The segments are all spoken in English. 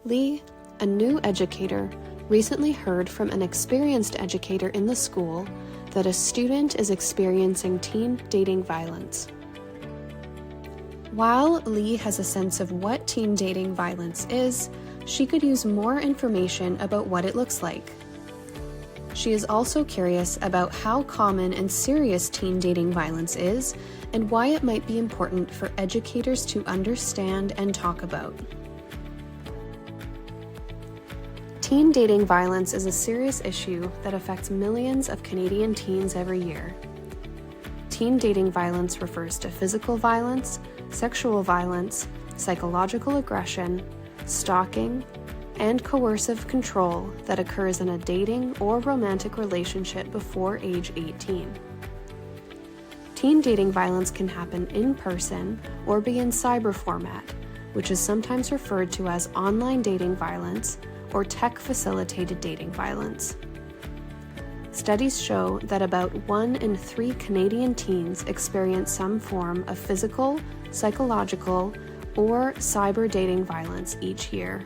Lee, a new educator, recently heard from an experienced educator in the school that a student is experiencing teen dating violence. While Lee has a sense of what teen dating violence is, she could use more information about what it looks like. She is also curious about how common and serious teen dating violence is and why it might be important for educators to understand and talk about. Teen dating violence is a serious issue that affects millions of Canadian teens every year. Teen dating violence refers to physical violence, sexual violence, psychological aggression, stalking, and coercive control that occurs in a dating or romantic relationship before age 18. Teen dating violence can happen in person or be in cyber format, which is sometimes referred to as online dating violence or tech-facilitated dating violence. Studies show that about 1 in 3 Canadian teens experience some form of physical, psychological, or cyber dating violence each year.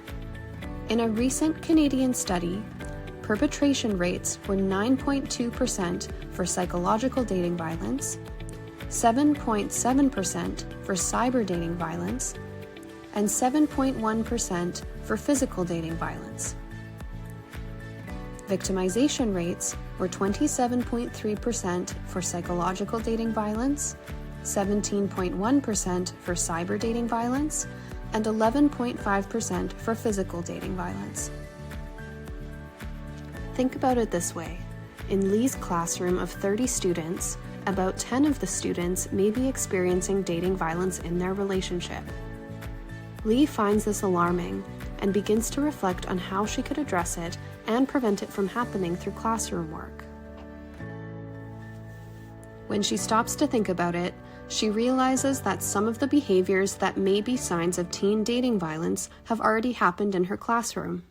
In a recent Canadian study, perpetration rates were 9.2% for psychological dating violence, 7.7% for cyber dating violence, and 7.1% for physical dating violence. Victimization rates were 27.3% for psychological dating violence, 17.1% for cyber dating violence, and 11.5% for physical dating violence. Think about it this way. In Lee's classroom of 30 students, about 10 of the students may be experiencing dating violence in their relationship. Lee finds this alarming and begins to reflect on how she could address it and prevent it from happening through classroom work. When she stops to think about it, she realizes that some of the behaviors that may be signs of teen dating violence have already happened in her classroom.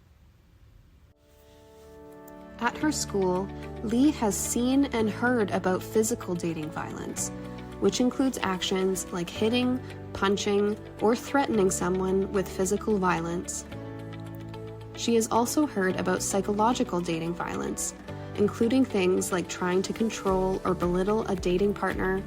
At her school, Lee has seen and heard about physical dating violence, which includes actions like hitting, punching, or threatening someone with physical violence. She has also heard about psychological dating violence, including things like trying to control or belittle a dating partner,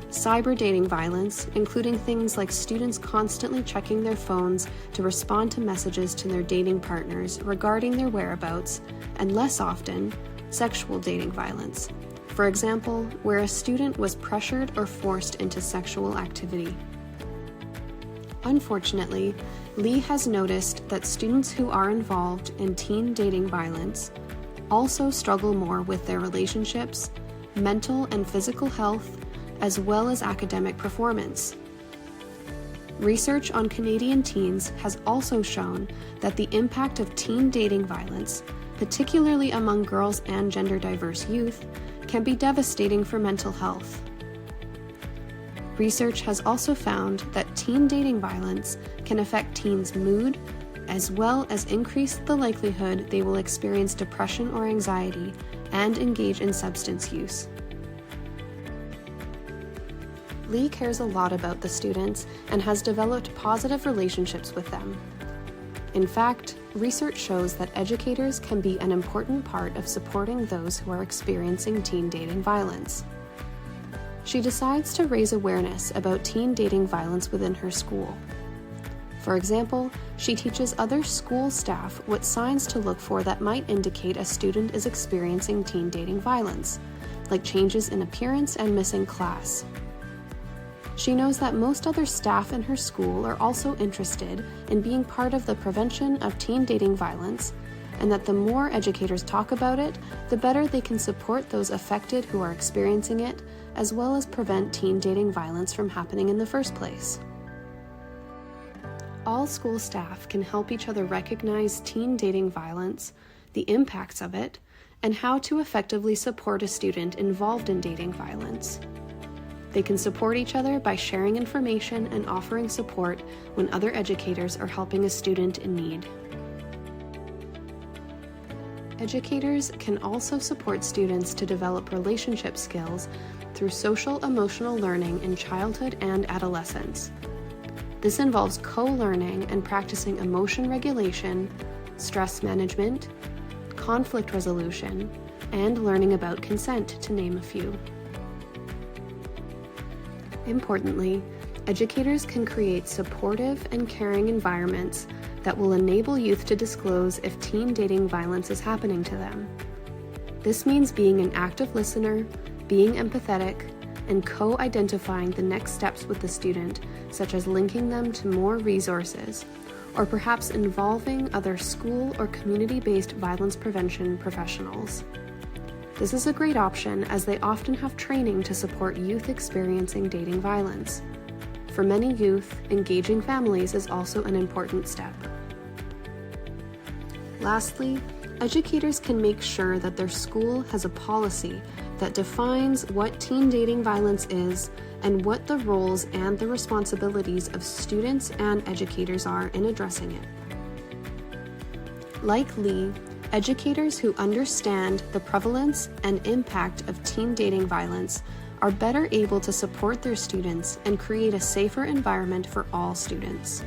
cyber dating violence, including things like students constantly checking their phones to respond to messages to their dating partners regarding their whereabouts, and less often, sexual dating violence. For example, where a student was pressured or forced into sexual activity. Unfortunately, Lee has noticed that students who are involved in teen dating violence also struggle more with their relationships, mental and physical health, as well as academic performance. Research on Canadian teens has also shown that the impact of teen dating violence, particularly among girls and gender-diverse youth, can be devastating for mental health. Research has also found that teen dating violence can affect teens' mood, as well as increase the likelihood they will experience depression or anxiety and engage in substance use. Lee cares a lot about the students and has developed positive relationships with them. In fact, research shows that educators can be an important part of supporting those who are experiencing teen dating violence. She decides to raise awareness about teen dating violence within her school. For example, she teaches other school staff what signs to look for that might indicate a student is experiencing teen dating violence, like changes in appearance and missing class. She knows that most other staff in her school are also interested in being part of the prevention of teen dating violence, and that the more educators talk about it, the better they can support those affected who are experiencing it, as well as prevent teen dating violence from happening in the first place. All school staff can help each other recognize teen dating violence, the impacts of it, and how to effectively support a student involved in dating violence. They can support each other by sharing information and offering support when other educators are helping a student in need. Educators can also support students to develop relationship skills through social-emotional learning in childhood and adolescence. This involves co-learning and practicing emotion regulation, stress management, conflict resolution, and learning about consent, to name a few. Importantly, educators can create supportive and caring environments that will enable youth to disclose if teen dating violence is happening to them. This means being an active listener, being empathetic, and co-identifying the next steps with the student, such as linking them to more resources, or perhaps involving other school or community-based violence prevention professionals. This is a great option as they often have training to support youth experiencing dating violence. For many youth, engaging families is also an important step. Lastly, educators can make sure that their school has a policy that defines what teen dating violence is and what the roles and the responsibilities of students and educators are in addressing it. Like Lee, educators who understand the prevalence and impact of teen dating violence are better able to support their students and create a safer environment for all students.